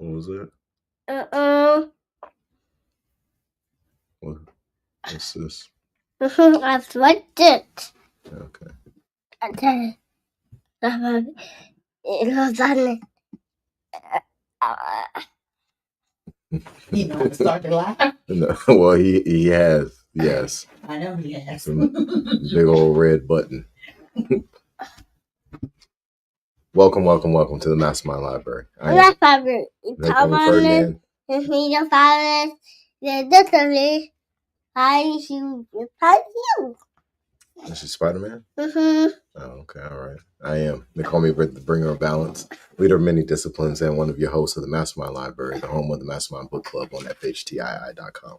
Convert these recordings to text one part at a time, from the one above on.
What was it? What's this? I've liked it. Okay. Okay. It was on He don't start to laugh. No, well, he has, yes. I know he has. Some big old red button. Welcome to the MasterMind Library. I am Ferdinand. This is Spider-Man? Oh, okay, all right. I am. They call me the bringer of balance, leader of many disciplines, and one of your hosts of the MasterMind Library, the home of the MasterMind Book Club on FHTII.com.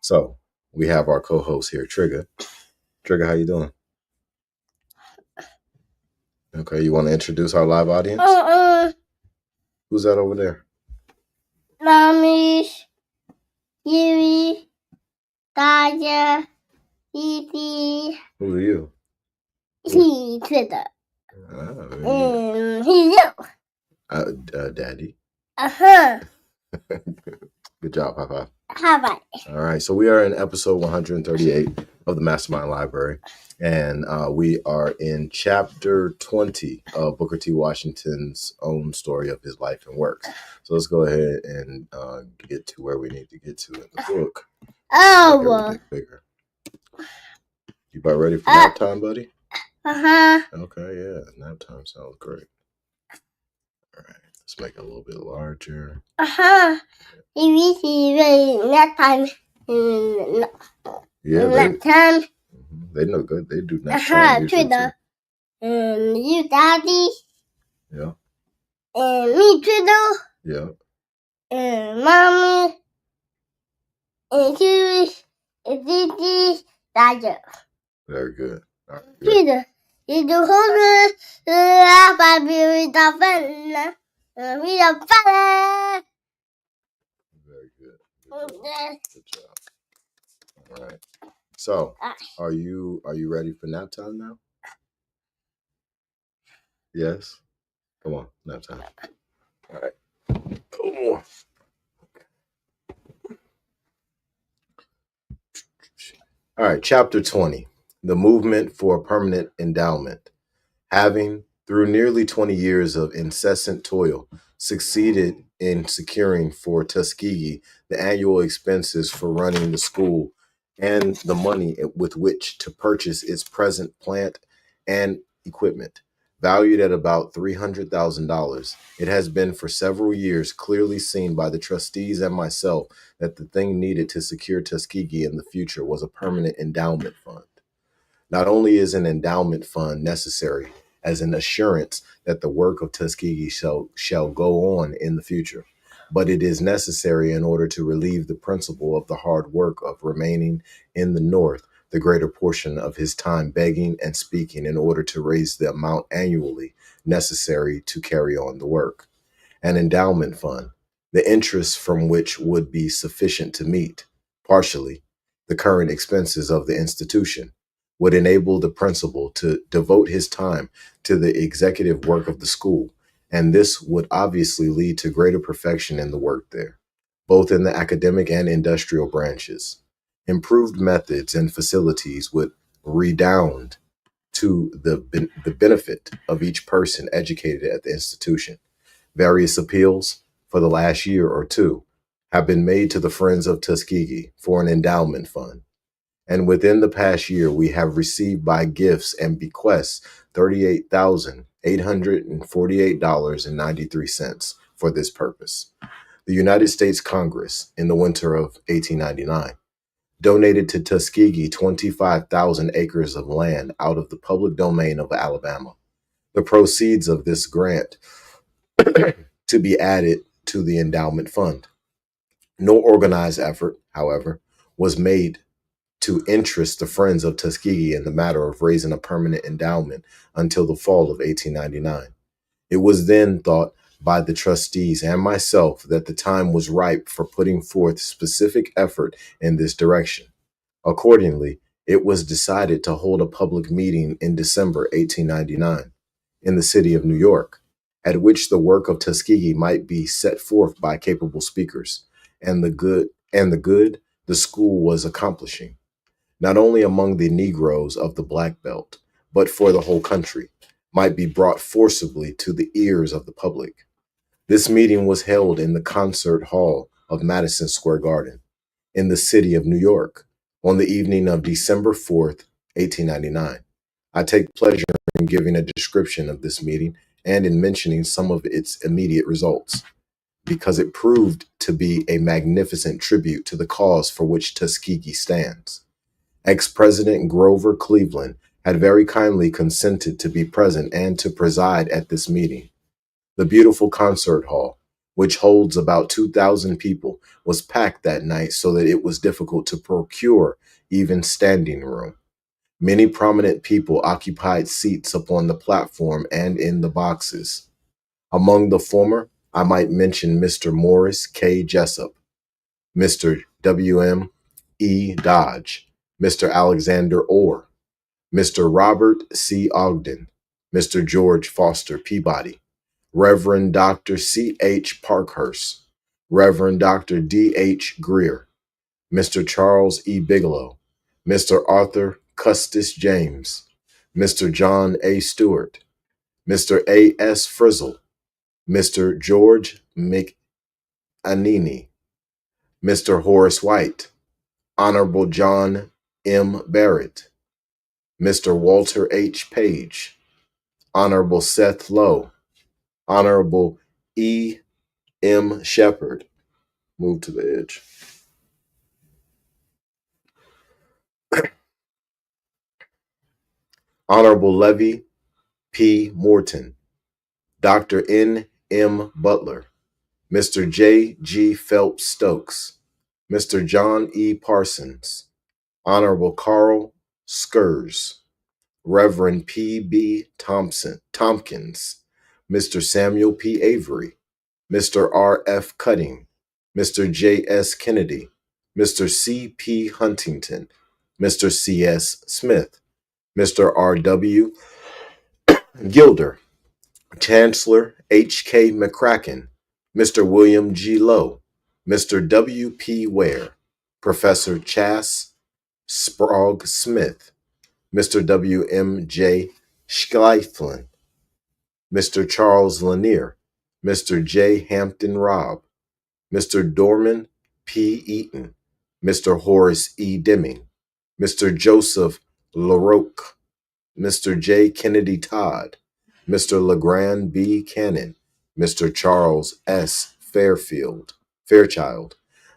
So we have our co-host here, Trigger. Trigger, how you doing? Okay, you want to introduce our live audience? Who's that over there? Mommy, Yuri, Dada, Didi. Who are you? He's Twitter. He's you. Daddy. Uh-huh. Good job, high five. High five. All right, so we are in episode 138 of the MasterMind Library, and we are in chapter 20 of Booker T. Washington's own story of his life and work. So let's go ahead and get to where we need to get to in the book. Oh. Bigger. You about ready for nap time, buddy? Uh-huh. Okay, yeah, nap time sounds great. All right, let's make it a little bit larger. Uh-huh. Nap time. Yeah, nap time. They know good. They do nap time. Twitter. You, Daddy. Yeah. And me, Twitter. Yeah. And Mommy. And Yuri. And Didi. Dada. Very good. All right, Twitter. You do hold the very good. Good job. All right. So, are you ready for nap time now? Yes. Come on, nap time. All right. Come on. All right, chapter 20. The movement for a permanent endowment. Having, through nearly 20 years of incessant toil, succeeded in securing for Tuskegee the annual expenses for running the school and the money with which to purchase its present plant and equipment, valued at about $300,000, it has been for several years clearly seen by the trustees and myself that the thing needed to secure Tuskegee in the future was a permanent endowment fund. Not only is an endowment fund necessary as an assurance that the work of Tuskegee shall go on in the future, but it is necessary in order to relieve the principal of the hard work of remaining in the North the greater portion of his time begging and speaking in order to raise the amount annually necessary to carry on the work. An endowment fund, the interest from which would be sufficient to meet, partially, the current expenses of the institution, would enable the principal to devote his time to the executive work of the school, and this would obviously lead to greater perfection in the work there, both in the academic and industrial branches. Improved methods and facilities would redound to the benefit of each person educated at the institution. Various appeals for the last year or two have been made to the Friends of Tuskegee for an endowment fund. And within the past year, we have received by gifts and bequests $38,848.93 for this purpose. The United States Congress, in the winter of 1899, donated to Tuskegee 25,000 acres of land out of the public domain of Alabama. The proceeds of this grant to be added to the endowment fund. No organized effort, however, was made to interest the Friends of Tuskegee in the matter of raising a permanent endowment until the fall of 1899. It was then thought by the trustees and myself that the time was ripe for putting forth specific effort in this direction. Accordingly, it was decided to hold a public meeting in December 1899 in the city of New York, at which the work of Tuskegee might be set forth by capable speakers, and the school was accomplishing, not only among the Negroes of the Black Belt, but for the whole country, might be brought forcibly to the ears of the public. This meeting was held in the concert hall of Madison Square Garden, in the city of New York, on the evening of December 4th, 1899. I take pleasure in giving a description of this meeting and in mentioning some of its immediate results, because it proved to be a magnificent tribute to the cause for which Tuskegee stands. Ex-President Grover Cleveland had very kindly consented to be present and to preside at this meeting. The beautiful concert hall, which holds about 2,000 people, was packed that night so that it was difficult to procure even standing room. Many prominent people occupied seats upon the platform and in the boxes. Among the former, I might mention Mr. Morris K. Jessup, Mr. W.M. E. Dodge, Mr. Alexander Orr, Mr. Robert C. Ogden, Mr. George Foster Peabody, Reverend Dr. C. H. Parkhurst, Reverend Dr. D. H. Greer, Mr. Charles E. Bigelow, Mr. Arthur Custis James, Mr. John A. Stewart, Mr. A. S. Frizzle, Mr. George McAneny, Mr. Horace White, Honorable John M. Barrett, Mr. Walter H. Page, Honorable Seth Lowe, Honorable E. M. Shepard. Move to the edge. Honorable Levy P. Morton, Dr. N. M. Butler, Mr. J. G. Phelps Stokes, Mr. John E. Parsons, Honorable Carl Skurs, Reverend P. B. Tompkins, Mr. Samuel P. Avery, Mr. R. F. Cutting, Mr. J. S. Kennedy, Mr. C. P. Huntington, Mr. C. S. Smith, Mr. R. W. Gilder, Chancellor H. K. McCracken, Mr. William G. Lowe, Mr. W. P. Ware, Professor Chas Sprague Smith, Mr. W. M. J. Schleiflin, Mr. Charles Lanier, Mr. J. Hampton Robb, Mr. Dorman P. Eaton, Mr. Horace E. Deming, Mr. Joseph LaRoque, Mr. J. Kennedy Todd, Mr. LeGrand B. Cannon, Mr. Charles S. Fairchild,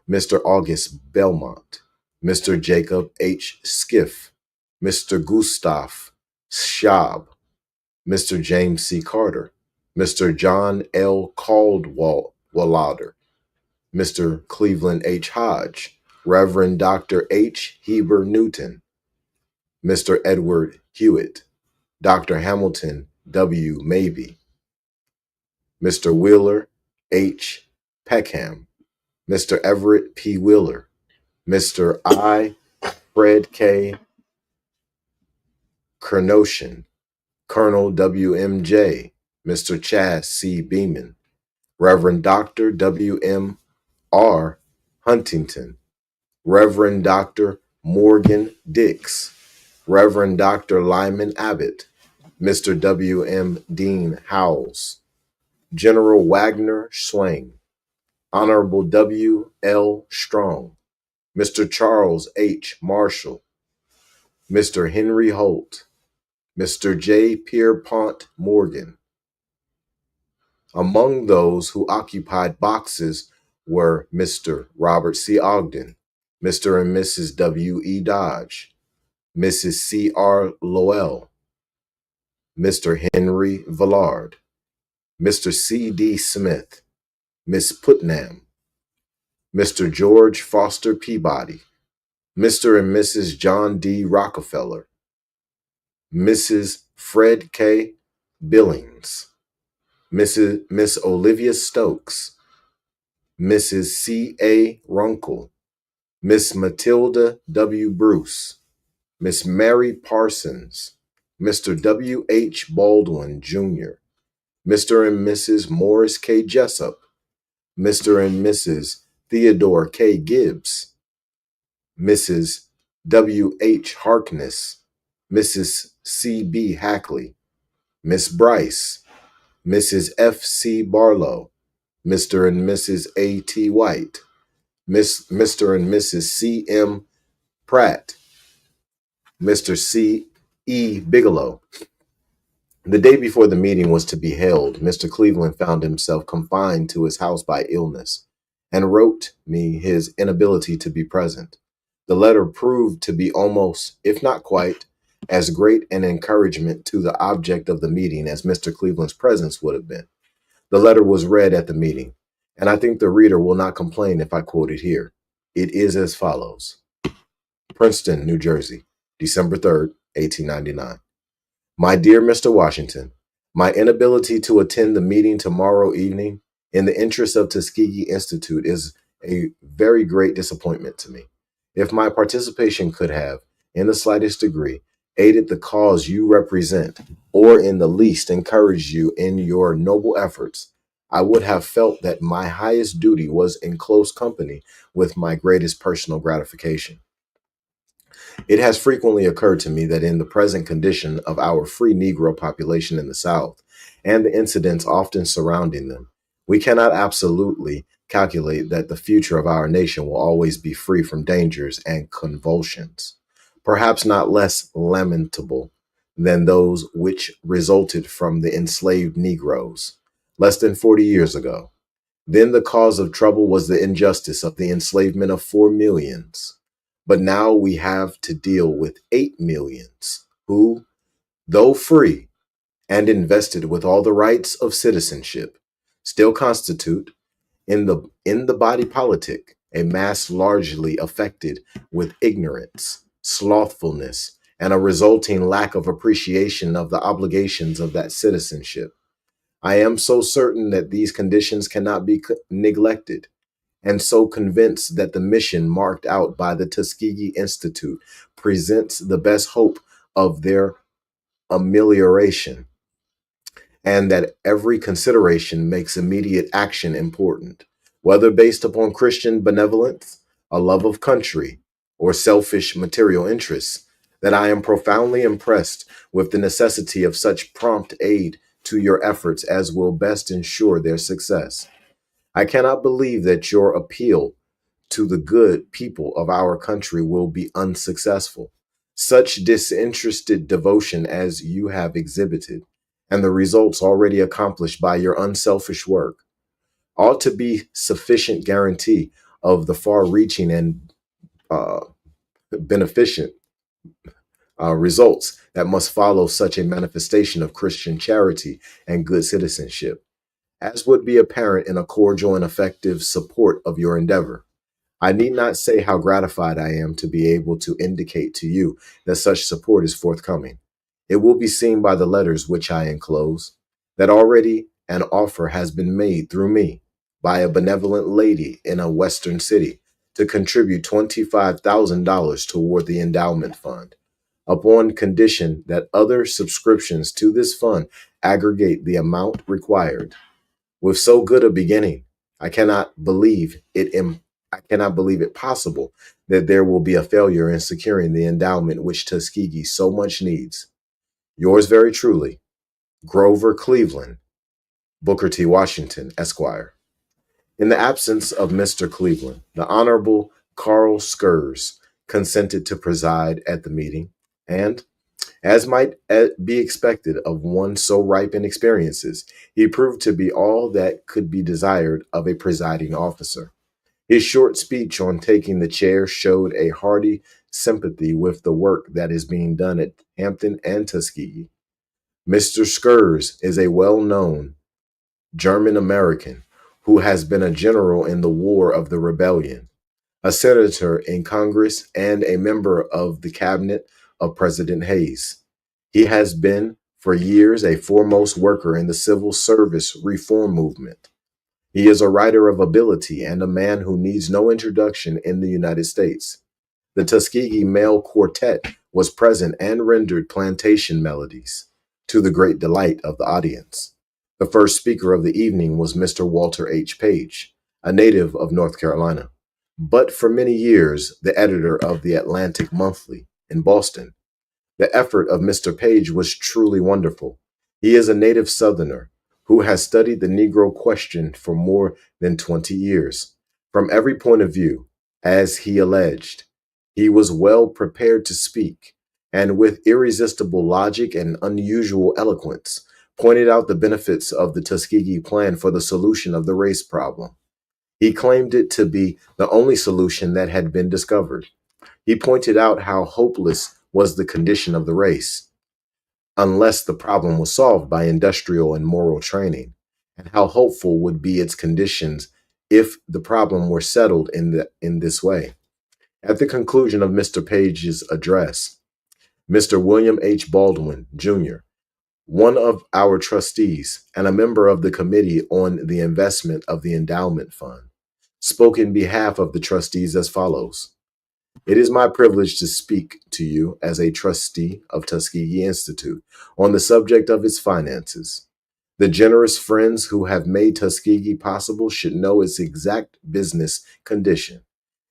Mr. August Belmont, Mr. Jacob H. Skiff, Mr. Gustav Schaub, Mr. James C. Carter, Mr. John L. Caldwallader, Mr. Cleveland H. Hodge, Reverend Dr. H. Heber Newton, Mr. Edward Hewitt, Dr. Hamilton W. Mabee, Mr. Wheeler H. Peckham, Mr. Everett P. Wheeler, Mr. I. Fred K. Kernoshan, Colonel W.M.J., Mr. Chas C. Beeman, Reverend Dr. W.M.R. Huntington, Reverend Dr. Morgan Dix, Reverend Dr. Lyman Abbott, Mr. W.M. Dean Howells, General Wagner Swain, Honorable W.L. Strong, Mr. Charles H. Marshall, Mr. Henry Holt, Mr. J. Pierpont Morgan. Among those who occupied boxes were Mr. Robert C. Ogden, Mr. and Mrs. W. E. Dodge, Mrs. C. R. Lowell, Mr. Henry Villard, Mr. C. D. Smith, Miss Putnam, Mr. George Foster Peabody, Mr. and Mrs. John D. Rockefeller, Mrs. Fred K. Billings, Miss Olivia Stokes, Mrs. C. A. Runkle, Miss Matilda W. Bruce, Miss Mary Parsons, Mr. W. H. Baldwin, Jr., Mr. and Mrs. Morris K. Jessup, Mr. and Mrs. Theodore K. Gibbs, Mrs. W. H. Harkness, Mrs. C. B. Hackley, Miss Bryce, Mrs. F. C. Barlow, Mr. and Mrs. A. T. White, Mr. and Mrs. C. M. Pratt, Mr. C. E. Bigelow. The day before the meeting was to be held, Mr. Cleveland found himself confined to his house by illness and wrote me his inability to be present. The letter proved to be almost, if not quite, as great an encouragement to the object of the meeting as Mr. Cleveland's presence would have been. The letter was read at the meeting, and I think the reader will not complain if I quote it here. It is as follows. Princeton, New Jersey, December 3rd, 1899. My dear Mr. Washington, my inability to attend the meeting tomorrow evening in the interest of Tuskegee Institute is a very great disappointment to me. If my participation could have, in the slightest degree, aided the cause you represent, or in the least encouraged you in your noble efforts, I would have felt that my highest duty was in close company with my greatest personal gratification. It has frequently occurred to me that in the present condition of our free Negro population in the South, and the incidents often surrounding them, we cannot absolutely calculate that the future of our nation will always be free from dangers and convulsions, perhaps not less lamentable than those which resulted from the enslaved Negroes less than 40 years ago. Then the cause of trouble was the injustice of the enslavement of 4 millions. But now we have to deal with 8 millions who, though free and invested with all the rights of citizenship, still constitute, in the body politic, a mass largely affected with ignorance, slothfulness, and a resulting lack of appreciation of the obligations of that citizenship. I am so certain that these conditions cannot be neglected, and so convinced that the mission marked out by the Tuskegee Institute presents the best hope of their amelioration, and that every consideration makes immediate action important, whether based upon Christian benevolence, a love of country, or selfish material interests, that I am profoundly impressed with the necessity of such prompt aid to your efforts as will best ensure their success. I cannot believe that your appeal to the good people of our country will be unsuccessful. Such disinterested devotion as you have exhibited, and the results already accomplished by your unselfish work, ought to be sufficient guarantee of the far-reaching and beneficent results that must follow such a manifestation of Christian charity and good citizenship, as would be apparent in a cordial and effective support of your endeavor. I need not say how gratified I am to be able to indicate to you that such support is forthcoming. It will be seen by the letters which I enclose that already an offer has been made through me by a benevolent lady in a Western city to contribute $25,000 toward the endowment fund, upon condition that other subscriptions to this fund aggregate the amount required. With so good a beginning, I cannot believe it possible that there will be a failure in securing the endowment which Tuskegee so much needs. Yours very truly, Grover Cleveland, Booker T. Washington, Esquire. In the absence of Mr. Cleveland, the Honorable Carl Schurz consented to preside at the meeting, and, as might be expected of one so ripe in experiences, he proved to be all that could be desired of a presiding officer. His short speech on taking the chair showed a hearty sympathy with the work that is being done at Hampton and Tuskegee. Mr. Schurz is a well-known German American who has been a general in the War of the Rebellion, a senator in Congress, and a member of the cabinet of President Hayes. He has been for years a foremost worker in the civil service reform movement. He is a writer of ability and a man who needs no introduction in the United States. The Tuskegee Male Quartet was present and rendered plantation melodies to the great delight of the audience. The first speaker of the evening was Mr. Walter H. Page, a native of North Carolina, but for many years the editor of the Atlantic Monthly in Boston. The effort of Mr. Page was truly wonderful. He is a native Southerner who has studied the Negro question for more than 20 years. From every point of view, as he alleged, he was well prepared to speak, and with irresistible logic and unusual eloquence, pointed out the benefits of the Tuskegee Plan for the solution of the race problem. He claimed it to be the only solution that had been discovered. He pointed out how hopeless was the condition of the race, unless the problem was solved by industrial and moral training, and how hopeful would be its conditions if the problem were settled in this way. At the conclusion of Mr. Page's address, Mr. William H. Baldwin, Jr., one of our trustees and a member of the Committee on the Investment of the Endowment Fund, spoke in behalf of the trustees as follows. It is my privilege to speak to you as a trustee of Tuskegee Institute on the subject of its finances. The generous friends who have made Tuskegee possible should know its exact business condition.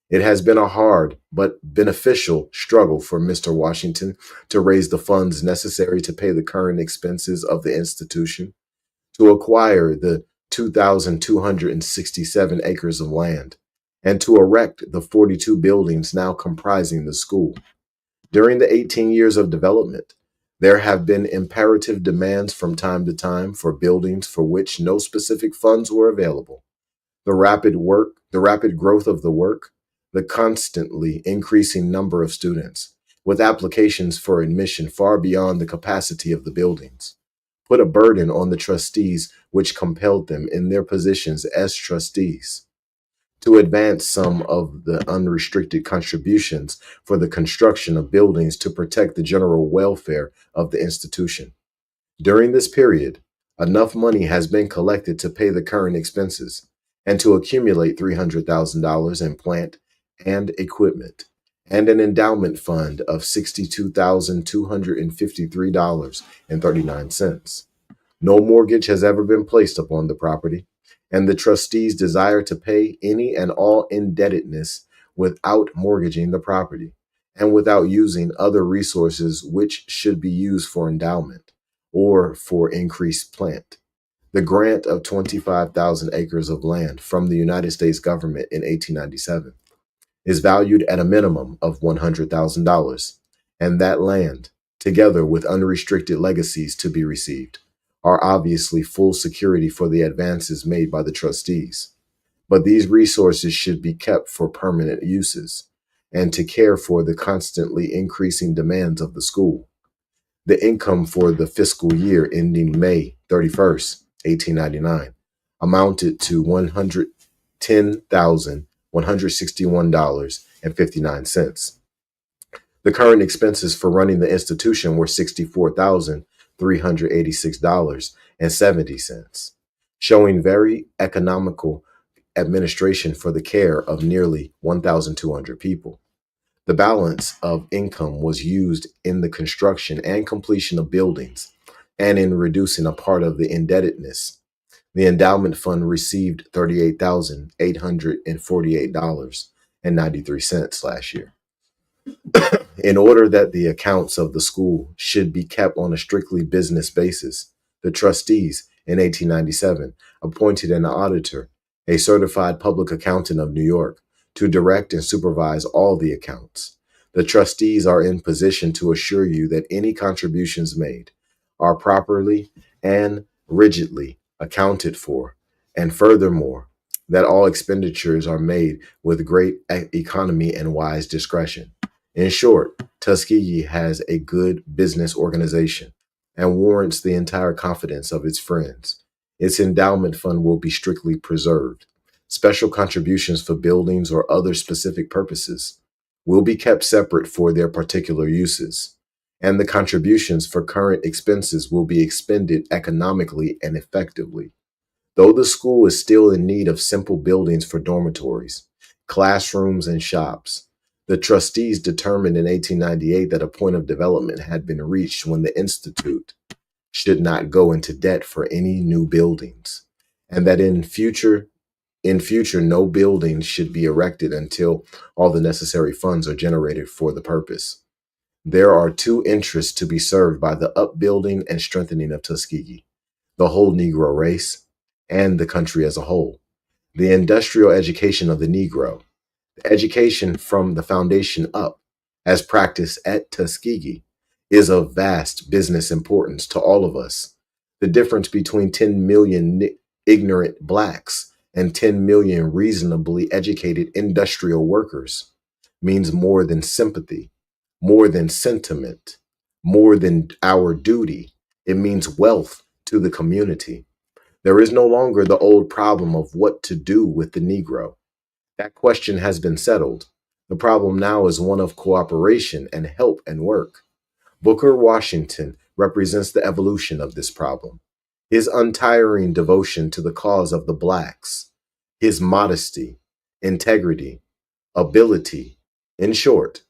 It has been a hard but beneficial struggle for Mr. Washington to raise the funds necessary to pay the current expenses of the institution, to acquire the 2,267 acres of land, and to erect the 42 buildings now comprising the school. During the 18 years of development, there have been imperative demands from time to time for buildings for which no specific funds were available. The rapid growth of the work, the constantly increasing number of students, with applications for admission far beyond the capacity of the buildings, put a burden on the trustees which compelled them in their positions as trustees to advance some of the unrestricted contributions for the construction of buildings to protect the general welfare of the institution. During this period, enough money has been collected to pay the current expenses and to accumulate $300,000 in plant and equipment, and an endowment fund of $62,253.39. No mortgage has ever been placed upon the property, and the trustees desire to pay any and all indebtedness without mortgaging the property and without using other resources which should be used for endowment or for increased plant. The grant of 25,000 acres of land from the United States government in 1897 is valued at a minimum of $100,000, and that land, together with unrestricted legacies to be received, are obviously full security for the advances made by the trustees. But these resources should be kept for permanent uses and to care for the constantly increasing demands of the school. The income for the fiscal year ending May 31st, 1899, amounted to $110,161.59. The current expenses for running the institution were $64,386.70, showing very economical administration for the care of nearly 1,200 people. The balance of income was used in the construction and completion of buildings and in reducing a part of the indebtedness. The endowment fund received $38,848.93 last year. In order that the accounts of the school should be kept on a strictly business basis, the trustees in 1897 appointed an auditor, a certified public accountant of New York, to direct and supervise all the accounts. The trustees are in position to assure you that any contributions made are properly and rigidly accounted for, and furthermore, that all expenditures are made with great economy and wise discretion. In short, Tuskegee has a good business organization and warrants the entire confidence of its friends. Its endowment fund will be strictly preserved. Special contributions for buildings or other specific purposes will be kept separate for their particular uses, and the contributions for current expenses will be expended economically and effectively. Though the school is still in need of simple buildings for dormitories, classrooms, and shops, the trustees determined in 1898 that a point of development had been reached when the institute should not go into debt for any new buildings, and that in future no buildings should be erected until all the necessary funds are generated for the purpose. There are two interests to be served by the upbuilding and strengthening of Tuskegee: the whole Negro race and the country as a whole. The industrial education of the Negro, the education from the foundation up, as practiced at Tuskegee, is of vast business importance to all of us. The difference between 10 million ignorant blacks and 10 million reasonably educated industrial workers means more than sympathy, more than sentiment, more than our duty. It means wealth to the community. There is no longer the old problem of what to do with the Negro. That question has been settled. The problem now is one of cooperation and help and work. Booker Washington represents the evolution of this problem. His untiring devotion to the cause of the blacks, his modesty, integrity, ability, in short,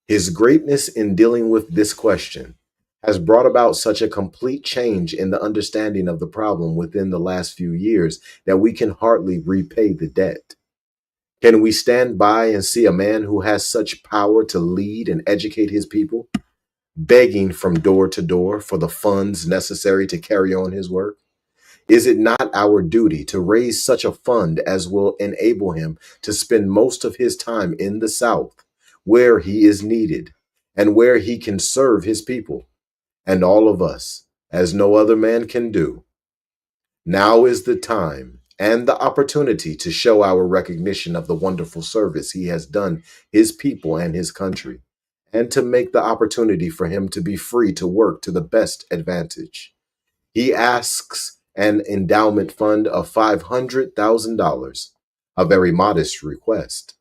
his greatness in dealing with this question has brought about such a complete change in the understanding of the problem within the last few years that we can hardly repay the debt. Can we stand by and see a man who has such power to lead and educate his people, begging from door to door for the funds necessary to carry on his work? Is it not our duty to raise such a fund as will enable him to spend most of his time in the South, where he is needed and where he can serve his people and all of us as no other man can do? Now is the time and the opportunity to show our recognition of the wonderful service he has done his people and his country, and to make the opportunity for him to be free to work to the best advantage. He asks an endowment fund of $500,000, a very modest request.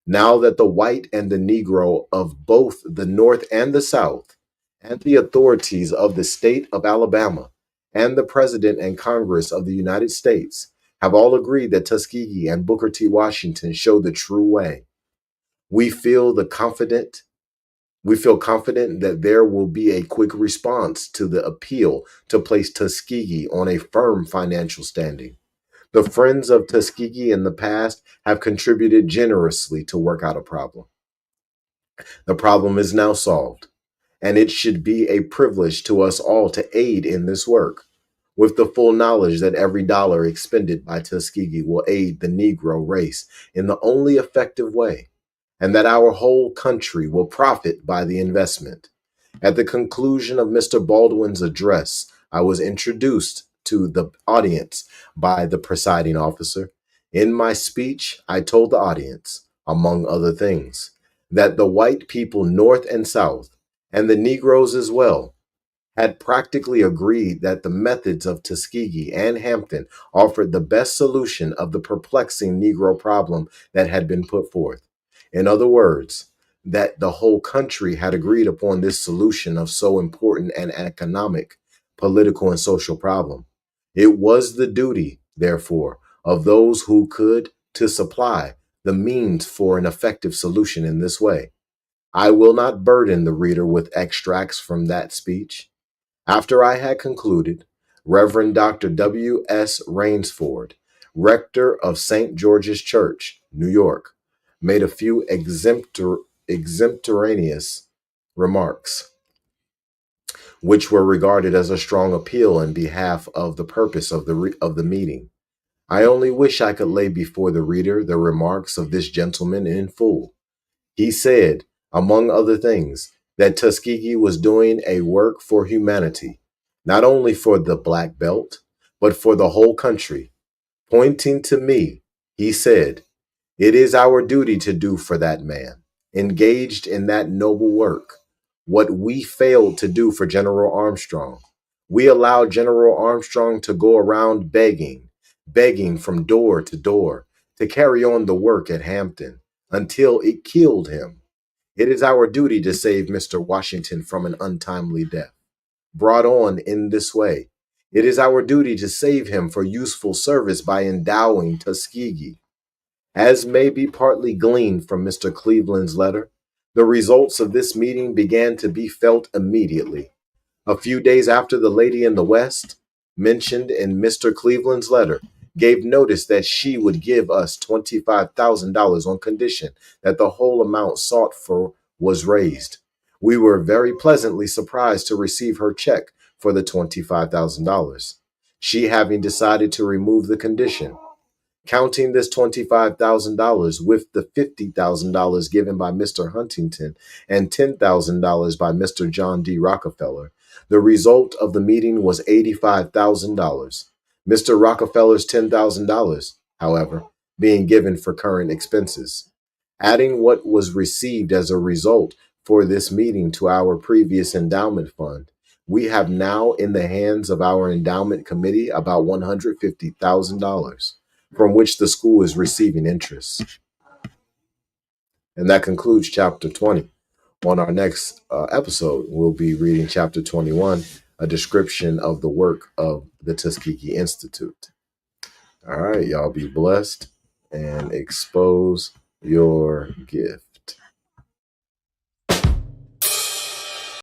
Now that the white and the Negro of both the North and the South, and the authorities of the state of Alabama, and the President and Congress of the United States have all agreed that Tuskegee and Booker T. Washington show the true way, we feel confident that there will be a quick response to the appeal to place Tuskegee on a firm financial standing. The friends of Tuskegee in the past have contributed generously to work out a problem. The problem is now solved, and it should be a privilege to us all to aid in this work, with the full knowledge that every dollar expended by Tuskegee will aid the Negro race in the only effective way, and that our whole country will profit by the investment. At the conclusion of Mr. Baldwin's address, I was introduced to the audience by the presiding officer. In my speech, I told the audience, among other things, that the white people North and South, and the Negroes as well, had practically agreed that the methods of Tuskegee and Hampton offered the best solution of the perplexing Negro problem that had been put forth. In other words, that the whole country had agreed upon this solution of so important an economic, political, and social problem. It was the duty, therefore, of those who could to supply the means for an effective solution in this way. I will not burden the reader with extracts from that speech. After I had concluded, Reverend Dr. W. S. Rainsford, rector of St. George's Church, New York, made a few exemplarious remarks, which were regarded as a strong appeal in behalf of the purpose of the meeting. I only wish I could lay before the reader the remarks of this gentleman in full. He said, among other things, that Tuskegee was doing a work for humanity, not only for the Black Belt, but for the whole country. Pointing to me, he said, "It is our duty to do for that man, engaged in that noble work, what we failed to do for General Armstrong. We allowed General Armstrong to go around begging from door to door to carry on the work at Hampton until it killed him. It is our duty to save Mr. Washington from an untimely death, brought on in this way. It is our duty to save him for useful service by endowing Tuskegee. As may be partly gleaned from Mr. Cleveland's letter, the results of this meeting began to be felt immediately. A few days after the lady in the West, mentioned in Mr. Cleveland's letter, gave notice that she would give us $25,000 on condition that the whole amount sought for was raised. We were very pleasantly surprised to receive her check for the $25,000, she having decided to remove the condition. Counting this $25,000 with the $50,000 given by Mr. Huntington and $10,000 by Mr. John D. Rockefeller, the result of the meeting was $85,000. Mr. Rockefeller's $10,000, however, being given for current expenses. Adding what was received as a result for this meeting to our previous endowment fund, we have now in the hands of our endowment committee about $150,000 from which the school is receiving interest. And that concludes chapter 20. On our next episode, we'll be reading chapter 21, a description of the work of the Tuskegee Institute. All right, y'all be blessed and expose your gift.